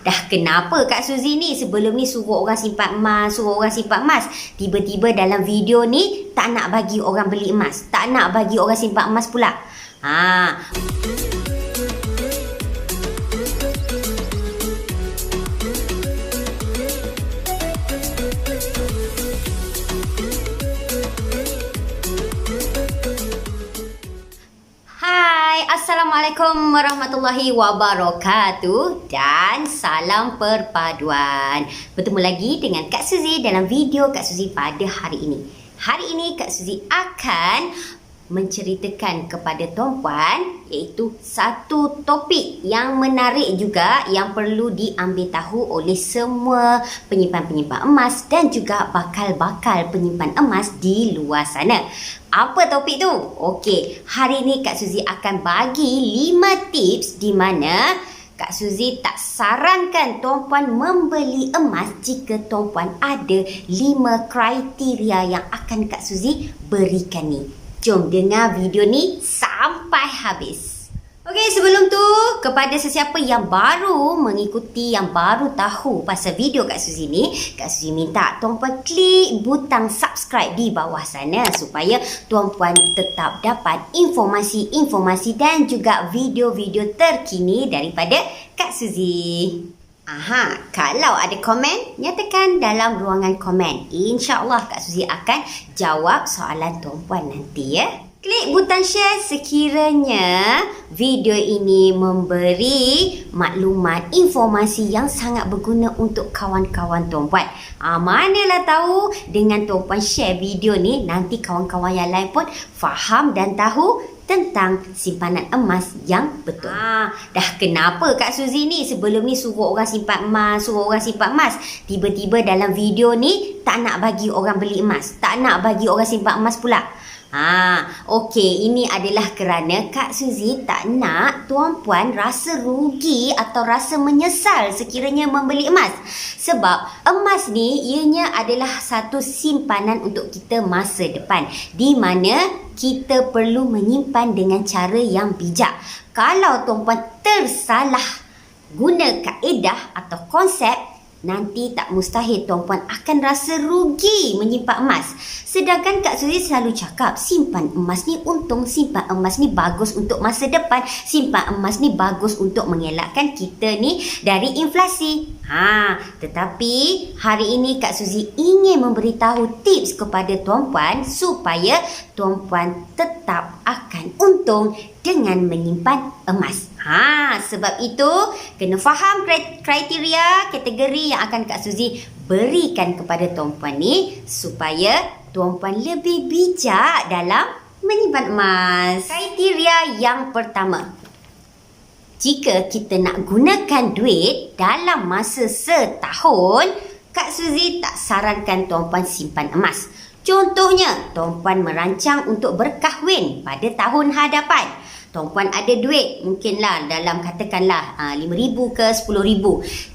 dah kenapa Kak Suzy ni sebelum ni suruh orang simpan emas, tiba-tiba dalam video ni tak nak bagi orang beli emas, tak nak bagi orang simpan emas pula. Assalamualaikum warahmatullahi wabarakatuh dan salam perpaduan. Bertemu lagi dengan Kak Suzy dalam video Kak Suzy pada hari ini. Hari ini Kak Suzy akan menceritakan kepada tuan-puan iaitu satu topik yang menarik juga yang perlu diambil tahu oleh semua penyimpan-penyimpan emas dan juga bakal-bakal penyimpan emas di luar sana. Apa topik tu? Okey, hari ni Kak Suzy akan bagi 5 tips di mana Kak Suzy tak sarankan tuan-puan membeli emas jika tuan-puan ada 5 kriteria yang akan Kak Suzy berikan ni. Jom dengar video ni sampai habis. Okey, sebelum tu, kepada sesiapa yang baru mengikuti, yang baru tahu pasal video Kak Suzy ni, Kak Suzy minta tuan-puan klik butang subscribe di bawah sana supaya tuan-puan tetap dapat informasi-informasi dan juga video-video terkini daripada Kak Suzy. Kalau ada komen, nyatakan dalam ruangan komen. InsyaAllah Kak Suzy akan jawab soalan tuan-puan nanti ya. Klik butang share sekiranya video ini memberi maklumat, informasi yang sangat berguna untuk kawan-kawan tuan-puan. Manalah tahu dengan tuan-puan share video ni, nanti kawan-kawan yang lain pun faham dan tahu tentang simpanan emas yang betul. Dah kenapa Kak Suzy ni sebelum ni suruh orang simpan emas, tiba-tiba dalam video ni tak nak bagi orang beli emas, tak nak bagi orang simpan emas pula. Okey, ini adalah kerana Kak Suzy tak nak tuan-puan rasa rugi atau rasa menyesal sekiranya membeli emas. Sebab emas ni ianya adalah satu simpanan untuk kita masa depan, di mana kita perlu menyimpan dengan cara yang bijak. Kalau tuan-puan tersalah guna kaedah atau konsep, nanti tak mustahil tuan-puan akan rasa rugi menyimpan emas. Sedangkan Kak Suzy selalu cakap simpan emas ni untung, simpan emas ni bagus untuk masa depan, simpan emas ni bagus untuk mengelakkan kita ni dari inflasi. Tetapi hari ini Kak Suzy ingin memberitahu tips kepada tuan-puan supaya tuan-puan tetap akan untung dengan menyimpan emas. Sebab itu kena faham kriteria, kategori yang akan Kak Suzy berikan kepada tuan-puan ni supaya tuan-puan lebih bijak dalam menyimpan emas. Kriteria yang pertama, jika kita nak gunakan duit dalam masa setahun, Kak Suzy tak sarankan tuan-puan simpan emas. Contohnya, tuan-puan merancang untuk berkahwin pada tahun hadapan. Tuan-puan ada duit, mungkinlah dalam katakanlah RM5,000 ke RM10,000.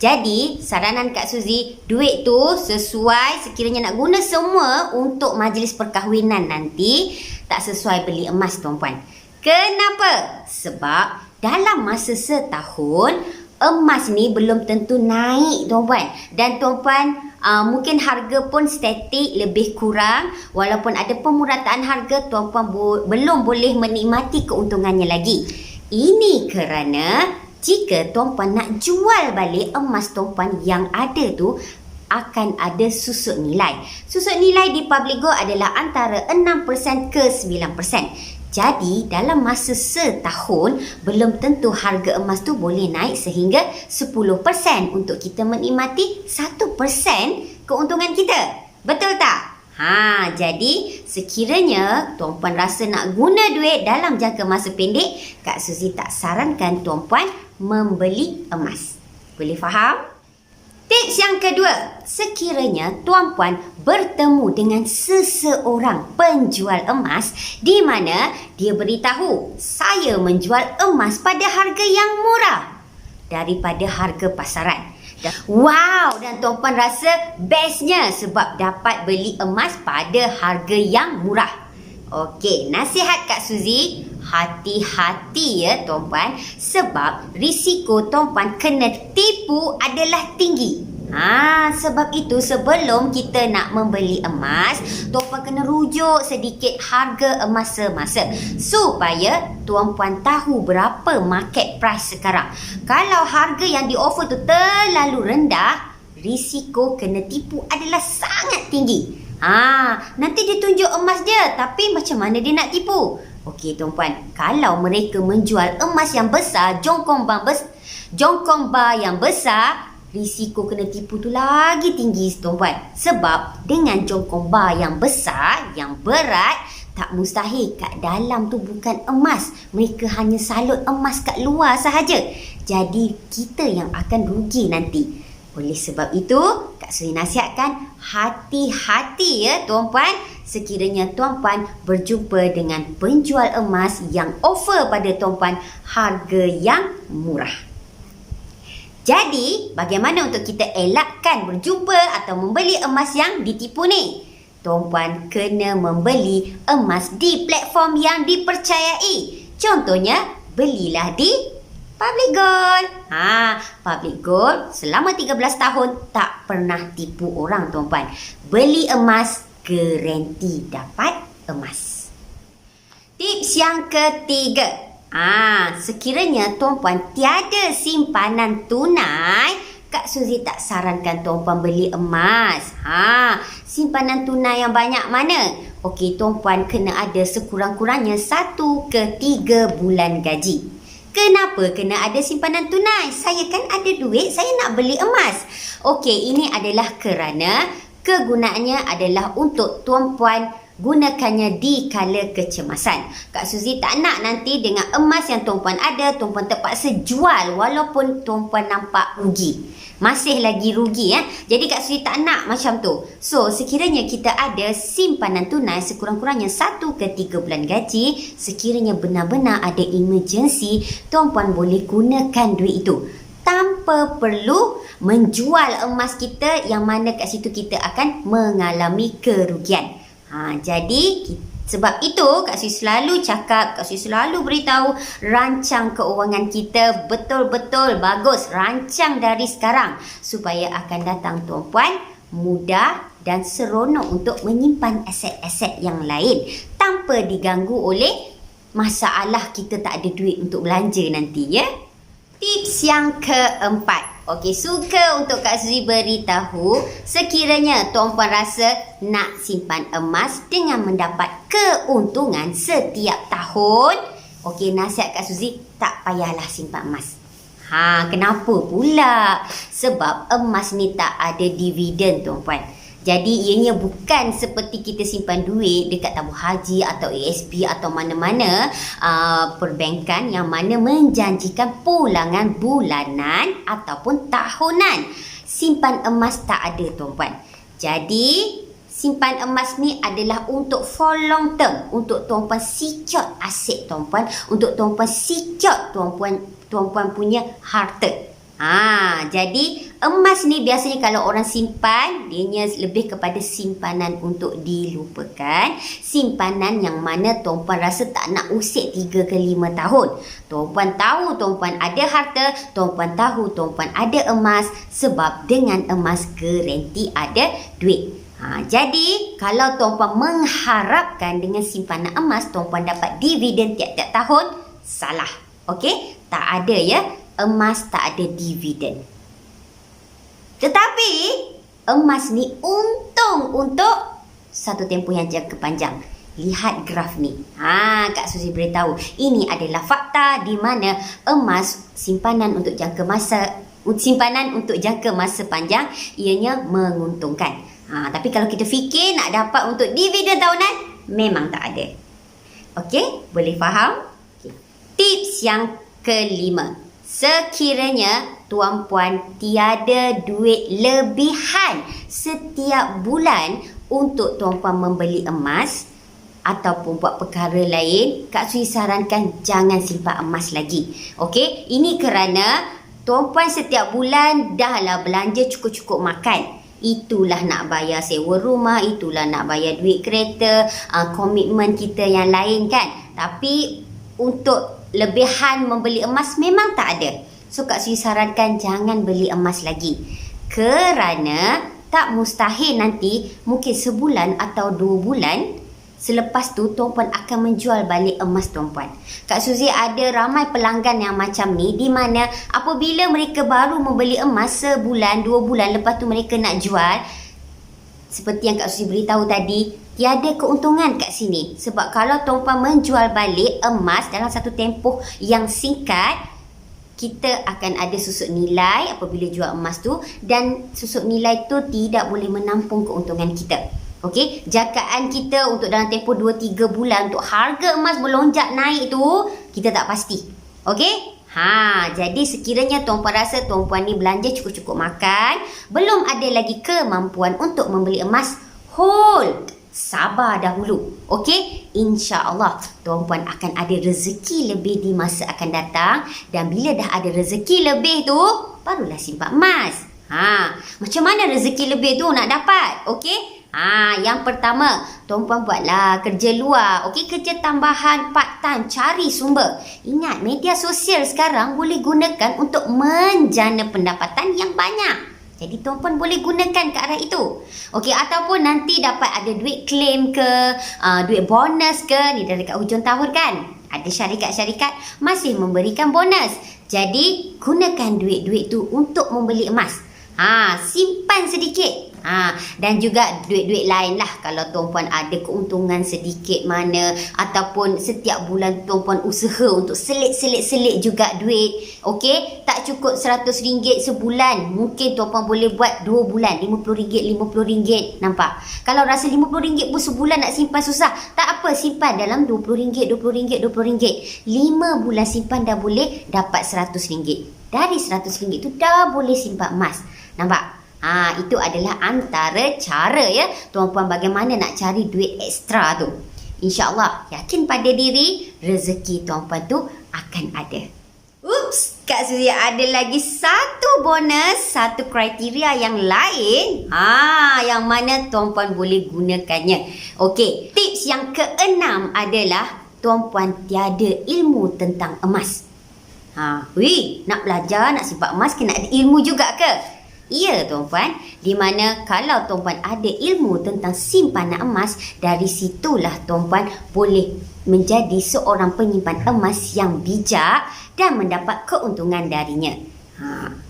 Jadi, saranan Kak Suzy, duit tu sesuai sekiranya nak guna semua untuk majlis perkahwinan nanti, tak sesuai beli emas tuan-puan. Kenapa? Sebab dalam masa setahun, emas ni belum tentu naik tuan-puan. Dan tuan-puan mungkin harga pun statik, lebih kurang. Walaupun ada pemurataan harga, tuan-puan belum boleh menikmati keuntungannya lagi. Ini kerana jika tuan-puan nak jual balik emas tuan-puan yang ada tu, akan ada susut nilai. Susut nilai di Public Gold adalah antara 6% ke 9%. Jadi, dalam masa setahun, belum tentu harga emas tu boleh naik sehingga 10% untuk kita menikmati 1% keuntungan kita. Betul tak? Jadi, sekiranya tuan-puan rasa nak guna duit dalam jangka masa pendek, Kak Suzy tak sarankan tuan-puan membeli emas. Boleh faham? Tips yang kedua, sekiranya tuan-puan bertemu dengan seseorang penjual emas di mana dia beritahu, saya menjual emas pada harga yang murah daripada harga pasaran. Wow, dan tuan-puan rasa bestnya sebab dapat beli emas pada harga yang murah. Okey, nasihat Kak Suzy, hati-hati ya tuan-puan, sebab risiko tuan-puan kena tipu adalah tinggi. Sebab itu sebelum kita nak membeli emas, tuan-puan kena rujuk sedikit harga emas semasa supaya tuan-puan tahu berapa market price sekarang. Kalau harga yang di offer tu terlalu rendah, risiko kena tipu adalah sangat tinggi. Nanti dia tunjuk emas dia, tapi macam mana dia nak tipu? Okey tuan-puan, kalau mereka menjual emas yang besar, jongkong bar yang besar, risiko kena tipu tu lagi tinggi tuan-puan. Sebab dengan jongkong bar yang besar, yang berat, tak mustahil kat dalam tu bukan emas. Mereka hanya salut emas kat luar sahaja. Jadi kita yang akan rugi nanti. Oleh sebab itu, Kak Suzy nasihatkan hati-hati ya tuan-puan. Sekiranya tuan-puan berjumpa dengan penjual emas yang offer pada tuan-puan harga yang murah. Jadi, bagaimana untuk kita elakkan berjumpa atau membeli emas yang ditipu ni? Tuan-puan kena membeli emas di platform yang dipercayai. Contohnya, belilah di Public Gold. Public Gold selama 13 tahun tak pernah tipu orang tuan-puan. Beli emas, garanti dapat emas. Tips yang ketiga. Sekiranya tuan-puan tiada simpanan tunai, Kak Suzy tak sarankan tuan-puan beli emas. Simpanan tunai yang banyak mana? Okey, tuan-puan kena ada sekurang-kurangnya 1 ke 3 bulan gaji. Kenapa kena ada simpanan tunai? Saya kan ada duit, saya nak beli emas. Okey, ini adalah kerana kegunaannya adalah untuk tuan-puan gunakannya di kala kecemasan. Kak Suzy tak nak nanti dengan emas yang tuan-puan ada, tuan-puan terpaksa jual walaupun tuan-puan nampak rugi. Masih lagi rugi ya. Jadi Kak Suzy tak nak macam tu. So, sekiranya kita ada simpanan tunai sekurang-kurangnya 1 ke 3 bulan gaji, sekiranya benar-benar ada emergency, tuan-puan boleh gunakan duit itu tanpa perlu menjual emas kita yang mana kat situ kita akan mengalami kerugian. Jadi sebab itu Kak Suzy selalu cakap, Kak Suzy selalu beritahu, rancang keuangan kita betul-betul bagus. Rancang dari sekarang supaya akan datang tuan-puan mudah dan seronok untuk menyimpan aset-aset yang lain tanpa diganggu oleh masalah kita tak ada duit untuk belanja nanti ya. Tips yang keempat. Okey, suka untuk Kak Suzy beritahu, sekiranya tuan-puan rasa nak simpan emas dengan mendapat keuntungan setiap tahun, okey, nasihat Kak Suzy tak payahlah simpan emas. Kenapa pula? Sebab emas ni tak ada dividen tuan-puan. Jadi ianya bukan seperti kita simpan duit dekat tabung haji atau ASP atau mana-mana perbankan yang mana menjanjikan pulangan bulanan ataupun tahunan. Simpan emas tak ada tuan-puan. Jadi simpan emas ni adalah untuk for long term, untuk tuan-puan secure aset tuan-puan, untuk tuan-puan secure tuan-puan punya harta. Jadi emas ni biasanya kalau orang simpan, dianya lebih kepada simpanan untuk dilupakan. Simpanan yang mana tuan-puan rasa tak nak usik 3 ke 5 tahun. Tuan-puan tahu tuan-puan ada harta, tuan-puan tahu tuan-puan ada emas, sebab dengan emas garanti ada duit. Jadi kalau tuan-puan mengharapkan dengan simpanan emas tuan-puan dapat dividen tiap-tiap tahun, salah. Okey? Tak ada ya. Emas tak ada dividen. Tetapi emas ni untung untuk satu tempoh yang jangka panjang. Lihat graf ni. Kak Suzy beritahu, ini adalah fakta di mana emas simpanan untuk jangka masa panjang ianya menguntungkan. Tapi kalau kita fikir nak dapat untuk dividen tahunan, memang tak ada. Okey, boleh faham? Okay. Tips yang kelima. Sekiranya tuan-puan tiada duit lebihan setiap bulan untuk tuan-puan membeli emas ataupun buat perkara lain, Kak Suzy sarankan jangan simpan emas lagi. Okey, ini kerana tuan-puan setiap bulan dahlah belanja cukup-cukup makan. Itulah nak bayar sewa rumah, itulah nak bayar duit kereta, komitmen kita yang lain kan. Tapi untuk lebihan membeli emas memang tak ada. So Kak Suzy sarankan jangan beli emas lagi. Kerana tak mustahil nanti mungkin sebulan atau 2 bulan selepas tu tuan-puan akan menjual balik emas tuan-puan. Kak Suzy ada ramai pelanggan yang macam ni, di mana apabila mereka baru membeli emas sebulan 2 bulan lepas tu mereka nak jual, seperti yang Kak Suzy beritahu tadi, tiada keuntungan kat sini. Sebab kalau tuan-puan menjual balik emas dalam satu tempoh yang singkat, kita akan ada susut nilai apabila jual emas tu, dan susut nilai tu tidak boleh menampung keuntungan kita. Okey, jakaan kita untuk dalam tempoh 2-3 bulan untuk harga emas melonjak naik tu, kita tak pasti. Okey? Jadi sekiranya tuan-puan rasa tuan-puan ni belanja cukup-cukup makan, belum ada lagi kemampuan untuk membeli emas, hold. Sabar dahulu. Okey? InsyaAllah tuan-puan akan ada rezeki lebih di masa akan datang, dan bila dah ada rezeki lebih tu, barulah simpan emas. Macam mana rezeki lebih tu nak dapat? Okey? Yang pertama, tuan-puan buatlah kerja luar. Okey, kerja tambahan part time, cari sumber. Ingat, media sosial sekarang boleh gunakan untuk menjana pendapatan yang banyak. Jadi tuan-puan boleh gunakan ke arah itu. Okey, ataupun nanti dapat ada duit claim ke, duit bonus ke, ni dah dekat hujung tahun kan. Ada syarikat-syarikat masih memberikan bonus. Jadi gunakan duit-duit tu untuk membeli emas. Simpan sedikit. Dan juga duit-duit lain lah. Kalau tuan-puan ada keuntungan sedikit mana, ataupun setiap bulan tuan-puan usaha untuk selit juga duit. Okey, tak cukup RM100 sebulan, mungkin tuan-puan boleh buat 2 bulan, RM50. Nampak? Kalau rasa RM50 pun sebulan nak simpan susah, tak apa, simpan dalam RM20, RM20, 5 bulan simpan dah boleh dapat RM100. Dari RM100 tu dah boleh simpan emas. Nampak? Itu adalah antara cara ya tuan-puan bagaimana nak cari duit ekstra tu. InsyaAllah, yakin pada diri, rezeki tuan-puan tu akan ada. Ups, Kak Suzy ada lagi satu bonus, satu kriteria yang lain. Yang mana tuan-puan boleh gunakannya. Okey, tips yang keenam adalah tuan-puan tiada ilmu tentang emas. Nak belajar, nak simpan emas, kena ada ilmu juga ke? Ya tuan-puan, di mana kalau tuan-puan ada ilmu tentang simpanan emas, dari situlah tuan-puan boleh menjadi seorang penyimpan emas yang bijak dan mendapat keuntungan darinya.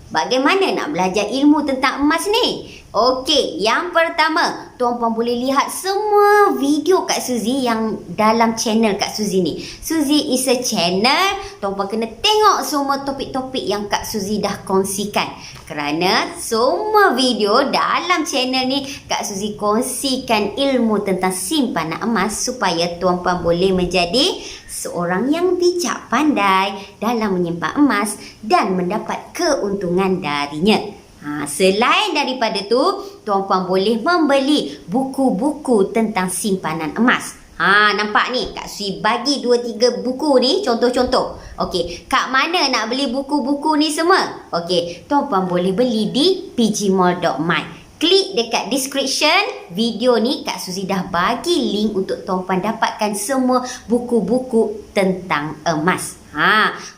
Bagaimana nak belajar ilmu tentang emas ni? Okey, yang pertama, tuan-puan boleh lihat semua video Kak Suzy yang dalam channel Kak Suzy ni. Suzy is a channel. Tuan-puan kena tengok semua topik-topik yang Kak Suzy dah kongsikan. Kerana semua video dalam channel ni Kak Suzy kongsikan ilmu tentang simpanan emas supaya tuan-puan boleh menjadi seorang yang bijak pandai dalam menyimpan emas dan mendapat keuntungan darinya. Selain daripada tu, tuan-puan boleh membeli buku-buku tentang simpanan emas. Nampak ni, Kak Suzy bagi 2-3 buku ni, contoh-contoh. Okey, kat mana nak beli buku-buku ni semua? Okey, tuan-puan boleh beli di pgmall.my. Klik dekat description video ni, Kak Suzy dah bagi link untuk tuan-puan dapatkan semua buku-buku tentang emas.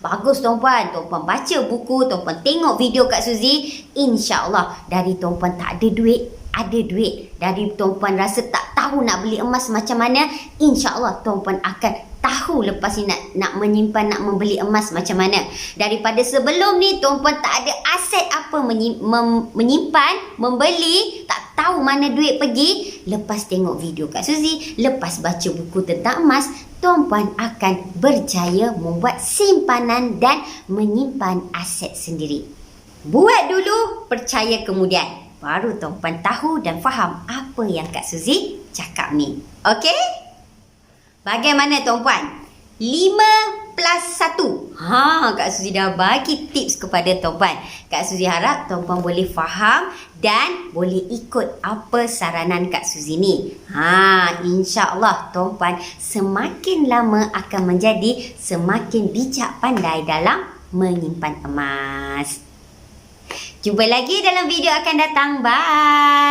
Bagus tuan-puan. Tuan-puan baca buku, tuan-puan tengok video Kak Suzy. InsyaAllah dari tuan-puan tak ada duit, ada duit. Dari tuan-puan rasa tak tahu nak beli emas macam mana, InsyaAllah tuan-puan akan tahu lepas ni nak menyimpan, nak membeli emas macam mana. Daripada sebelum ni tuan-puan tak ada aset apa menyimpan, membeli, tak tahu mana duit pergi. Lepas tengok video Kak Suzy, lepas baca buku tentang emas, tuan-puan akan berjaya membuat simpanan dan menyimpan aset sendiri. Buat dulu, percaya kemudian. Baru tuan-puan tahu dan faham apa yang Kak Suzy cakap ni. Okey? Bagaimana tuan-puan? 5+1. Kak Suzy dah bagi tips kepada tuan-puan. Kak Suzy harap tuan-puan boleh faham dan boleh ikut apa saranan Kak Suzy ni. InsyaAllah tuan-puan semakin lama akan menjadi semakin bijak pandai dalam menyimpan emas. Jumpa lagi dalam video akan datang. Bye.